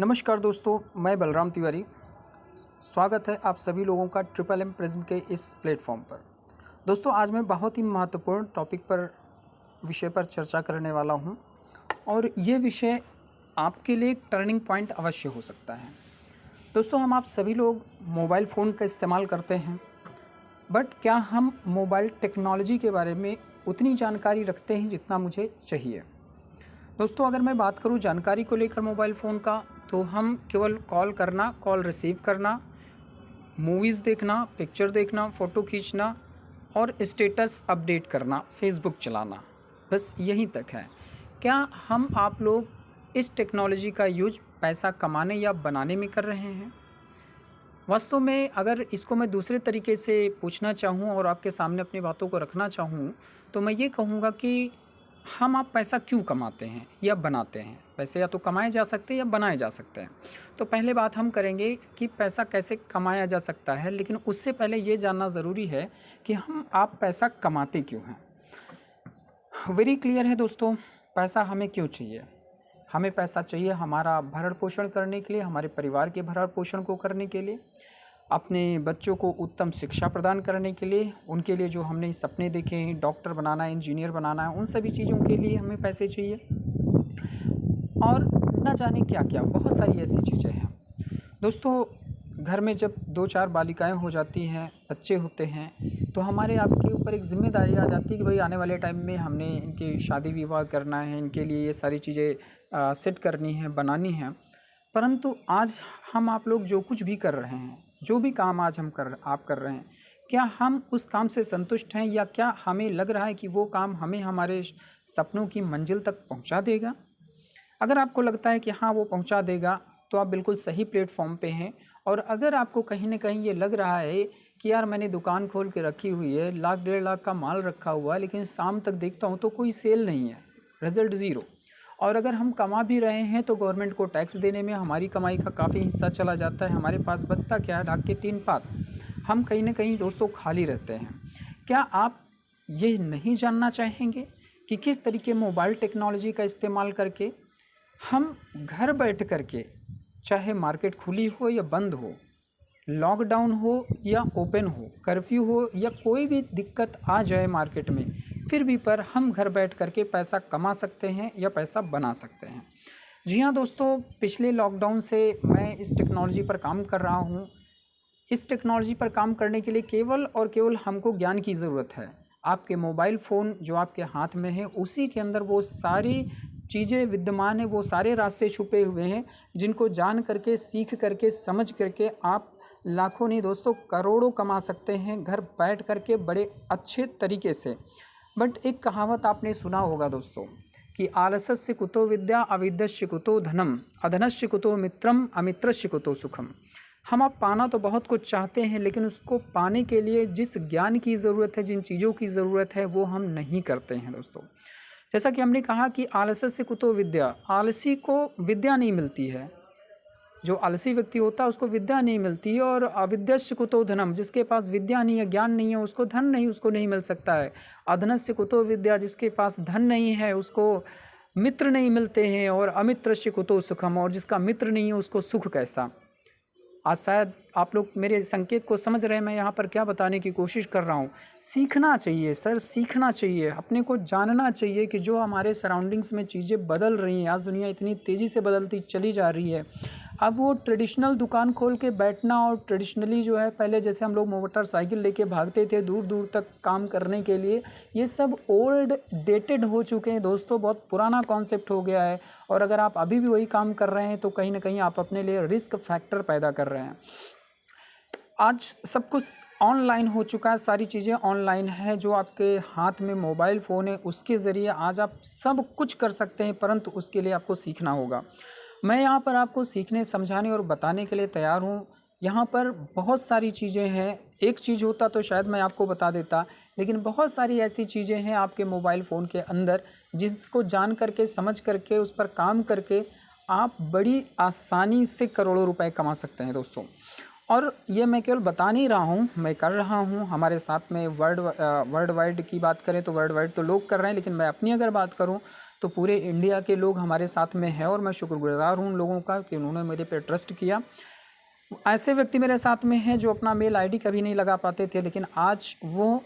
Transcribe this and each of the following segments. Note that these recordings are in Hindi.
नमस्कार दोस्तों, मैं बलराम तिवारी। स्वागत है आप सभी लोगों का ट्रिपल एम प्रिज्म के इस प्लेटफॉर्म पर। दोस्तों, आज मैं बहुत ही महत्वपूर्ण टॉपिक पर विषय पर चर्चा करने वाला हूं और ये विषय आपके लिए एक टर्निंग पॉइंट अवश्य हो सकता है। दोस्तों, हम आप सभी लोग मोबाइल फ़ोन का इस्तेमाल करते हैं, बट क्या हम मोबाइल टेक्नोलॉजी के बारे में उतनी जानकारी रखते हैं जितना मुझे चाहिए? दोस्तों, अगर मैं बात करूं जानकारी को लेकर मोबाइल फ़ोन का, तो हम केवल कॉल करना, कॉल रिसीव करना, मूवीज़ देखना, पिक्चर देखना, फ़ोटो खींचना और स्टेटस अपडेट करना, फेसबुक चलाना, बस यहीं तक है। क्या हम आप लोग इस टेक्नोलॉजी का यूज़ पैसा कमाने या बनाने में कर रहे हैं? वास्तव में अगर इसको मैं दूसरे तरीके से पूछना चाहूँ और आपके सामने अपनी बातों को रखना चाहूँ, तो मैं ये कहूँगा कि हम आप पैसा क्यों कमाते हैं या बनाते हैं? पैसे या तो कमाए जा सकते हैं या बनाए जा सकते हैं। तो पहले बात हम करेंगे कि पैसा कैसे कमाया जा सकता है, लेकिन उससे पहले ये जानना ज़रूरी है कि हम आप पैसा कमाते क्यों हैं? वेरी क्लियर है दोस्तों, पैसा हमें क्यों चाहिए? हमें पैसा चाहिए हमारा भरण पोषण करने के लिए, हमारे परिवार के भरण पोषण को करने के लिए, अपने बच्चों को उत्तम शिक्षा प्रदान करने के लिए, उनके लिए जो हमने सपने देखे हैं, डॉक्टर बनाना है, इंजीनियर बनाना है, उन सभी चीज़ों के लिए हमें पैसे चाहिए। और न जाने क्या-क्या बहुत सारी ऐसी चीज़ें हैं। दोस्तों, घर में जब 2-4 बालिकाएँ हो जाती हैं, बच्चे होते हैं, तो हमारे आपके ऊपर एक ज़िम्मेदारी आ जाती है कि भाई आने वाले टाइम में हमने इनकी शादी-विवाह करना है, इनके लिए ये सारी चीज़ें सेट करनी है, बनानी है। परंतु आज हम आप लोग जो कुछ भी कर रहे हैं, जो भी काम आज आप कर रहे हैं, क्या हम उस काम से संतुष्ट हैं या क्या हमें लग रहा है कि वो काम हमें हमारे सपनों की मंजिल तक पहुंचा देगा? अगर आपको लगता है कि हाँ, वो पहुंचा देगा, तो आप बिल्कुल सही प्लेटफॉर्म पे हैं। और अगर आपको कहीं न कहीं ये लग रहा है कि यार मैंने दुकान खोल के रखी हुई है, लाख 1.5 लाख का माल रखा हुआ है, लेकिन शाम तक देखता हूँ तो कोई सेल नहीं है, रिज़ल्ट ज़ीरो। और अगर हम कमा भी रहे हैं तो गवर्नमेंट को टैक्स देने में हमारी कमाई का काफ़ी हिस्सा चला जाता है, हमारे पास बचता क्या है, ढाक के 3 पात। हम कहीं न कहीं दोस्तों खाली रहते हैं। क्या आप ये नहीं जानना चाहेंगे कि किस तरीके मोबाइल टेक्नोलॉजी का इस्तेमाल करके हम घर बैठ कर के, चाहे मार्केट खुली हो या बंद हो, लॉकडाउन हो या ओपन हो, कर्फ्यू हो या कोई भी दिक्कत आ जाए मार्केट में, फिर भी पर हम घर बैठ कर के पैसा कमा सकते हैं या पैसा बना सकते हैं? जी हाँ दोस्तों, पिछले लॉकडाउन से मैं इस टेक्नोलॉजी पर काम कर रहा हूँ। इस टेक्नोलॉजी पर काम करने के लिए केवल और केवल हमको ज्ञान की ज़रूरत है। आपके मोबाइल फ़ोन जो आपके हाथ में है, उसी के अंदर वो सारी चीज़ें विद्यमान हैं, वो सारे रास्ते छुपे हुए हैं, जिनको जान करके, सीख करके, समझ करके आप लाखों नहीं दोस्तों करोड़ों कमा सकते हैं घर बैठ करके बड़े अच्छे तरीके से। बट एक कहावत आपने सुना होगा दोस्तों कि आलसस्य कुतो विद्या अविद्यस्य कुतो धनम अधनस्य कुतो मित्रम अमित्रस्य कुतो सुखम। हम आप पाना तो बहुत कुछ चाहते हैं, लेकिन उसको पाने के लिए जिस ज्ञान की ज़रूरत है, जिन चीज़ों की ज़रूरत है, वो हम नहीं करते हैं दोस्तों। जैसा कि हमने कहा कि आलस्य कुतो विद्या, आलसी को विद्या नहीं मिलती है। जो आलसी व्यक्ति होता है उसको विद्या नहीं मिलती है। और अविद्यस्य कुतो धनम, जिसके पास विद्या नहीं है, ज्ञान नहीं है, उसको धन नहीं उसको नहीं मिल सकता है। अधनस्य कुतो विद्या, जिसके पास धन नहीं है उसको मित्र नहीं मिलते हैं। और अमित्रस्य कुतो सुखम, और जिसका मित्र नहीं है उसको सुख कैसा। आज शायद आप लोग मेरे संकेत को समझ रहे हैं, मैं यहाँ पर क्या बताने की कोशिश कर रहा हूँ। सीखना चाहिए सर, सीखना चाहिए, अपने को जानना चाहिए कि जो हमारे सराउंडिंग्स में चीज़ें बदल रही हैं, आज दुनिया इतनी तेज़ी से बदलती चली जा रही है। अब वो ट्रेडिशनल दुकान खोल के बैठना और ट्रेडिशनली जो है, पहले जैसे हम लोग मोटरसाइकिल लेके भागते थे दूर दूर तक काम करने के लिए, ये सब ओल्ड डेटेड हो चुके हैं दोस्तों, बहुत पुराना कॉन्सेप्ट हो गया है। और अगर आप अभी भी वही काम कर रहे हैं तो कहीं ना कहीं आप अपने लिए रिस्क फैक्टर पैदा कर रहे हैं। आज सब कुछ ऑनलाइन हो चुका है, सारी चीज़ें ऑनलाइन है। जो आपके हाथ में मोबाइल फ़ोन है उसके ज़रिए आज आप सब कुछ कर सकते हैं, परंतु उसके लिए आपको सीखना होगा। मैं यहाँ पर आपको सीखने, समझाने और बताने के लिए तैयार हूँ। यहाँ पर बहुत सारी चीज़ें हैं, एक चीज़ होता तो शायद मैं आपको बता देता, लेकिन बहुत सारी ऐसी चीज़ें हैं आपके मोबाइल फ़ोन के अंदर, जिसको जान करके, समझ करके, उस पर काम करके आप बड़ी आसानी से करोड़ों रुपए कमा सकते हैं दोस्तों। और ये मैं केवल बता नहीं रहा हूँ, मैं कर रहा हूँ। हमारे साथ में वर्ल्ड वाइड की बात करें तो वर्ल्ड वाइड तो लोग कर रहे हैं, लेकिन मैं अपनी अगर बात करूँ तो पूरे इंडिया के लोग हमारे साथ में हैं और मैं शुक्रगुजार हूँ उन लोगों का कि उन्होंने मेरे पे ट्रस्ट किया। ऐसे व्यक्ति मेरे साथ में हैं जो अपना मेल आईडी कभी नहीं लगा पाते थे, लेकिन आज वो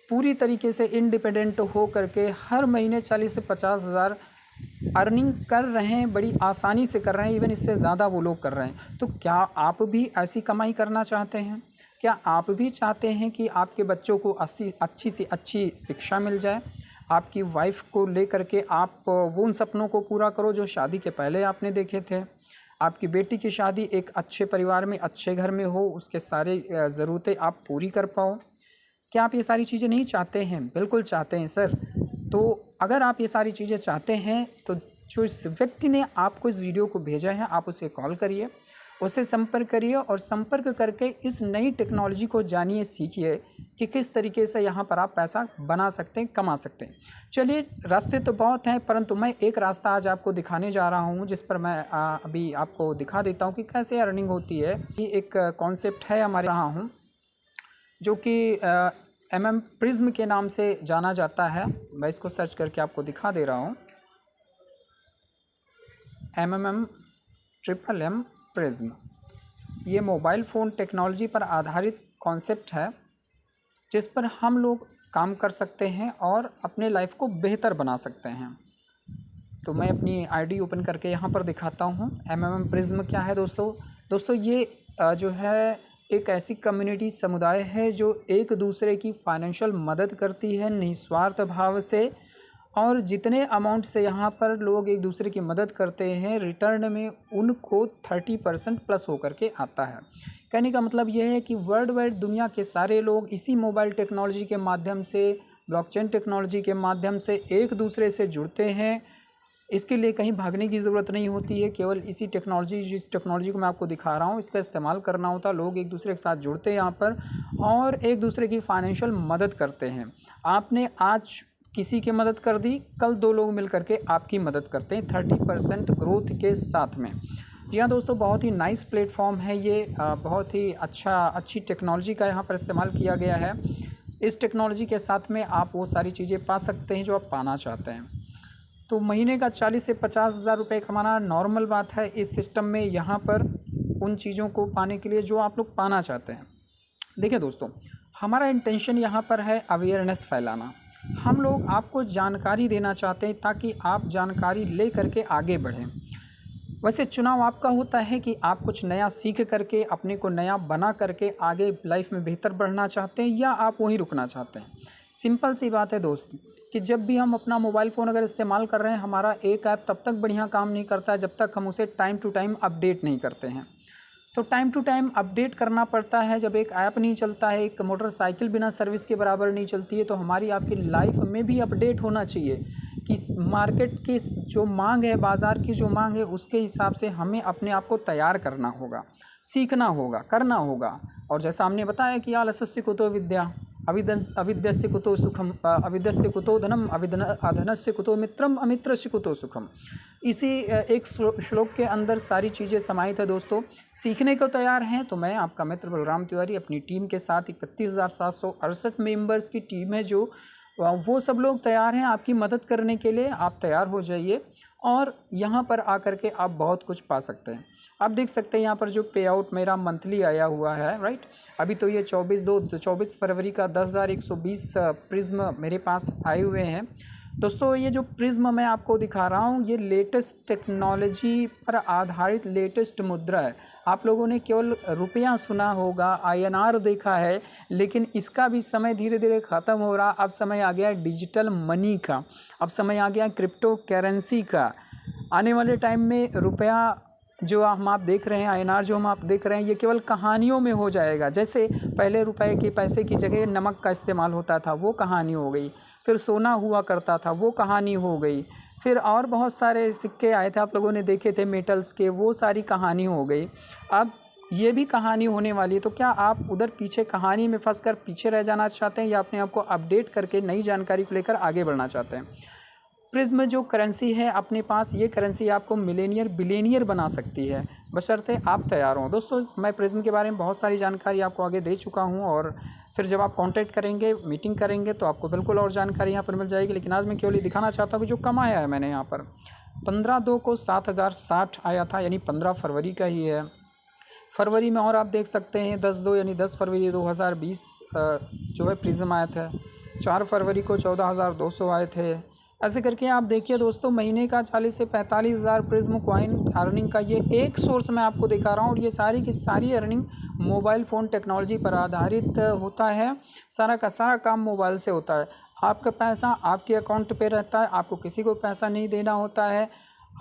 पूरी तरीके से इंडिपेंडेंट हो करके हर महीने 40 से 50 हज़ार अर्निंग कर रहे हैं, बड़ी आसानी से कर रहे हैं, इवन इससे ज़्यादा वो लोग कर रहे हैं। तो क्या आप भी ऐसी कमाई करना चाहते हैं? क्या आप भी चाहते हैं कि आपके बच्चों को अच्छी से अच्छी शिक्षा मिल जाए? आपकी वाइफ को लेकर के आप वो उन सपनों को पूरा करो जो शादी के पहले आपने देखे थे। आपकी बेटी की शादी एक अच्छे परिवार में, अच्छे घर में हो, उसके सारे ज़रूरतें आप पूरी कर पाओ। क्या आप ये सारी चीज़ें नहीं चाहते हैं? बिल्कुल चाहते हैं सर। तो अगर आप ये सारी चीज़ें चाहते हैं तो जो इस व्यक्ति ने आपको इस वीडियो को भेजा है, आप उसे कॉल करिए, उससे संपर्क करिए और संपर्क करके इस नई टेक्नोलॉजी को जानिए, सीखिए कि किस तरीके से यहाँ पर आप पैसा बना सकते हैं, कमा सकते हैं। चलिए, रास्ते तो बहुत हैं, परंतु मैं एक रास्ता आज आपको दिखाने जा रहा हूँ जिस पर मैं अभी आपको दिखा देता हूँ कि कैसे अर्निंग होती है। ये एक कॉन्सेप्ट है हमारे रहा हूँ जो कि MM प्रिज्म के नाम से जाना जाता है। मैं इसको सर्च करके आपको दिखा दे रहा हूँ। MMM प्रिज्म, ये मोबाइल फ़ोन टेक्नोलॉजी पर आधारित कॉन्सेप्ट है जिस पर हम लोग काम कर सकते हैं और अपने लाइफ को बेहतर बना सकते हैं। तो मैं अपनी आईडी ओपन करके यहाँ पर दिखाता हूँ। MMM प्रिज्म क्या है दोस्तों ये जो है एक ऐसी कम्युनिटी समुदाय है जो एक दूसरे की फाइनेंशियल मदद करती है निस्वार्थ भाव से, और जितने अमाउंट से यहाँ पर लोग एक दूसरे की मदद करते हैं, रिटर्न में उनको 30% प्लस होकर के आता है। कहने का मतलब यह है कि वर्ल्ड वाइड दुनिया के सारे लोग इसी मोबाइल टेक्नोलॉजी के माध्यम से, ब्लॉकचेन टेक्नोलॉजी के माध्यम से एक दूसरे से जुड़ते हैं। इसके लिए कहीं भागने की ज़रूरत नहीं होती है, केवल इसी टेक्नोलॉजी, जिस टेक्नोलॉजी को मैं आपको दिखा रहा हूँ, इसका इस्तेमाल करना होता है। लोग एक दूसरे के साथ जुड़ते हैं यहाँ पर और एक दूसरे की फाइनेंशियल मदद करते हैं। आपने आज किसी की मदद कर दी, कल 2 लोग मिल करके आपकी मदद करते हैं 30% ग्रोथ के साथ में। जी हाँ दोस्तों, बहुत ही नाइस प्लेटफॉर्म है ये, बहुत ही अच्छी टेक्नोलॉजी का यहाँ पर इस्तेमाल किया गया है। इस टेक्नोलॉजी के साथ में आप वो सारी चीज़ें पा सकते हैं जो आप पाना चाहते हैं। तो महीने का 40 से 50 हज़ार रुपये कमाना नॉर्मल बात है इस सिस्टम में, यहाँ पर उन चीज़ों को पाने के लिए जो आप लोग पाना चाहते हैं। देखिए दोस्तों, हमारा इंटेंशन यहाँ पर है अवेयरनेस फैलाना। हम लोग आपको जानकारी देना चाहते हैं ताकि आप जानकारी ले करके आगे बढ़ें। वैसे चुनाव आपका होता है कि आप कुछ नया सीख करके अपने को नया बना करके आगे लाइफ में बेहतर बढ़ना चाहते हैं या आप वहीं रुकना चाहते हैं। सिंपल सी बात है दोस्त कि जब भी हम अपना मोबाइल फ़ोन अगर इस्तेमाल कर रहे हैं, हमारा एक ऐप तब तक बढ़िया काम नहीं करता जब तक हम उसे टाइम टू टाइम अपडेट नहीं करते हैं। तो टाइम टू टाइम अपडेट करना पड़ता है। जब एक ऐप नहीं चलता है, एक मोटरसाइकिल बिना सर्विस के बराबर नहीं चलती है, तो हमारी आपकी लाइफ में भी अपडेट होना चाहिए कि मार्केट की जो मांग है, बाज़ार की जो मांग है, उसके हिसाब से हमें अपने आप को तैयार करना होगा, सीखना होगा, करना होगा। और जैसा हमने बताया कि आलस्य कुतो विद्या, अविद्यस्य कुतो सुखम, अविद्यस्य कुतो धनम, अधनस्य कुतो मित्रम, अमित्रस्य कुतो सुखम। इसी एक श्लोक के अंदर सारी चीज़ें समाहित है दोस्तों। सीखने को तैयार हैं तो मैं आपका मित्र बलराम तिवारी अपनी टीम के साथ 31,768 मेंबर्स की टीम है जो वो सब लोग तैयार हैं आपकी मदद करने के लिए। आप तैयार हो जाइए और यहाँ पर आकर के आप बहुत कुछ पा सकते हैं। आप देख सकते हैं यहाँ पर जो पे आउट मेरा मंथली आया हुआ है, राइट। अभी तो ये 24 फरवरी का 10,120 प्रिज्म मेरे पास आए हुए हैं। दोस्तों ये जो प्रिज्म मैं आपको दिखा रहा हूँ, ये लेटेस्ट टेक्नोलॉजी पर आधारित लेटेस्ट मुद्रा है। आप लोगों ने केवल रुपया सुना होगा, INR देखा है, लेकिन इसका भी समय धीरे धीरे ख़त्म हो रहा। अब समय आ गया डिजिटल मनी का, अब समय आ गया क्रिप्टो करेंसी का। आने वाले टाइम में रुपया जो हम आप देख रहे हैं, INR जो हम आप देख रहे हैं, ये केवल कहानियों में हो जाएगा। जैसे पहले रुपए के पैसे की जगह नमक का इस्तेमाल होता था, वो कहानी हो गई। फिर सोना हुआ करता था, वो कहानी हो गई। फिर और बहुत सारे सिक्के आए थे, आप लोगों ने देखे थे मेटल्स के, वो सारी कहानी हो गई। अब ये भी कहानी होने वाली है। तो क्या आप उधर पीछे कहानी में फंसकर पीछे रह जाना चाहते हैं या अपने आप को अपडेट करके नई जानकारी को लेकर आगे बढ़ना चाहते हैं? प्रिज्म जो करेंसी है अपने पास, ये करेंसी आपको मिलेनियर बिलियनियर बना सकती है, बशर्ते आप तैयार हों। दोस्तों मैं प्रिज्म के बारे में बहुत सारी जानकारी आपको आगे दे चुका हूँ, और फिर जब आप कांटेक्ट करेंगे, मीटिंग करेंगे, तो आपको बिल्कुल और जानकारी यहाँ पर मिल जाएगी। लेकिन आज मैं केवल ये दिखाना चाहता हूँ कि जो कमाया है मैंने यहाँ पर 15/2 को 7,060 आया था, यानी 15 फरवरी का ही है। फरवरी में और आप देख सकते हैं 10/2 यानी 10 फरवरी 2020 जो है प्रिज्म आया था। 4 फरवरी को 14,200 आए थे। ऐसे करके आप देखिए दोस्तों, महीने का 40 से 45,000 प्रिज्म कॉइन अर्निंग का ये एक सोर्स मैं आपको दिखा रहा हूँ, और ये सारी की सारी अर्निंग मोबाइल फ़ोन टेक्नोलॉजी पर आधारित होता है। सारा का सारा काम मोबाइल से होता है। आपका पैसा आपके अकाउंट पे रहता है, आपको किसी को पैसा नहीं देना होता है,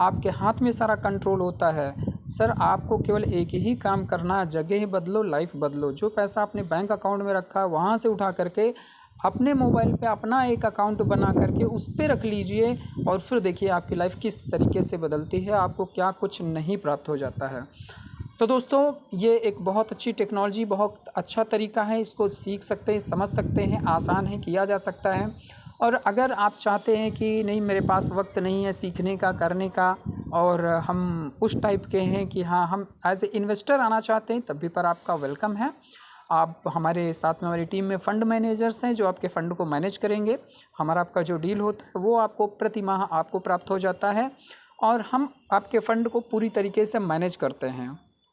आपके हाथ में सारा कंट्रोल होता है। सर आपको केवल एक ही काम करना है, जगह बदलो, लाइफ बदलो। जो पैसा अपने बैंक अकाउंट में रखा है वहाँ से उठा करके अपने मोबाइल पे अपना एक अकाउंट बना करके उस पर रख लीजिए, और फिर देखिए आपकी लाइफ किस तरीके से बदलती है, आपको क्या कुछ नहीं प्राप्त हो जाता है। तो दोस्तों ये एक बहुत अच्छी टेक्नोलॉजी, बहुत अच्छा तरीका है, इसको सीख सकते हैं, समझ सकते हैं, आसान है, किया जा सकता है। और अगर आप चाहते हैं कि नहीं मेरे पास वक्त नहीं है सीखने का, करने का, और हम उस टाइप के हैं कि हाँ हम एज ए इन्वेस्टर आना चाहते हैं, तब भी पर आपका वेलकम है। आप हमारे साथ में, हमारी टीम में फ़ंड मैनेजर्स हैं जो आपके फ़ंड को मैनेज करेंगे। हमारा आपका जो डील होता है वो आपको प्रति माह आपको प्राप्त हो जाता है, और हम आपके फ़ंड को पूरी तरीके से मैनेज करते हैं।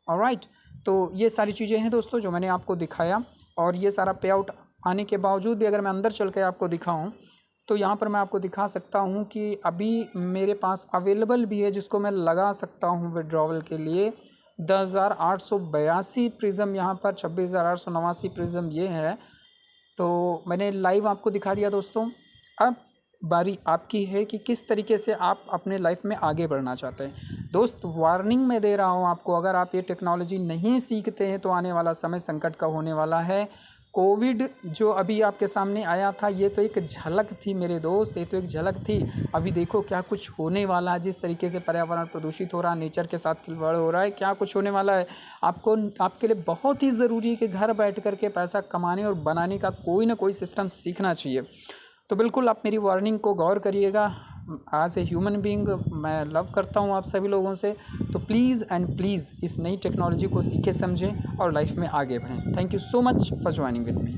ऑलराइट, तो ये सारी चीज़ें हैं दोस्तों जो मैंने आपको दिखाया। और ये सारा पे आउट आने के बावजूद भी अगर मैं अंदर चल के आपको दिखाऊं, तो यहाँ पर मैं आपको दिखा सकता हूँ कि अभी मेरे पास अवेलेबल भी है, जिसको मैं लगा सकता हूँ विड्रॉवल के लिए। 10,882 प्रिज्म यहाँ पर, 26,889 प्रिज्म ये है। तो मैंने लाइव आपको दिखा दिया दोस्तों। अब बारी आपकी है कि किस तरीके से आप अपने लाइफ में आगे बढ़ना चाहते हैं। दोस्त वार्निंग मैं दे रहा हूँ आपको, अगर आप ये टेक्नोलॉजी नहीं सीखते हैं तो आने वाला समय संकट का होने वाला है। कोविड जो अभी आपके सामने आया था, ये तो एक झलक थी मेरे दोस्त, ये तो एक झलक थी। अभी देखो क्या कुछ होने वाला है, जिस तरीके से पर्यावरण प्रदूषित हो रहा है, नेचर के साथ खिलवाड़ हो रहा है, क्या कुछ होने वाला है। आपको आपके लिए बहुत ही ज़रूरी है कि घर बैठ कर के पैसा कमाने और बनाने का कोई ना कोई सिस्टम सीखना चाहिए। तो बिल्कुल आप मेरी वार्निंग को गौर करिएगा। एज ए ह्यूमन बीइंग मैं लव करता हूँ आप सभी लोगों से, तो प्लीज़ एंड प्लीज़ इस नई टेक्नोलॉजी को सीखे समझें और लाइफ में आगे बढ़ें। Thank you so much for joining with me.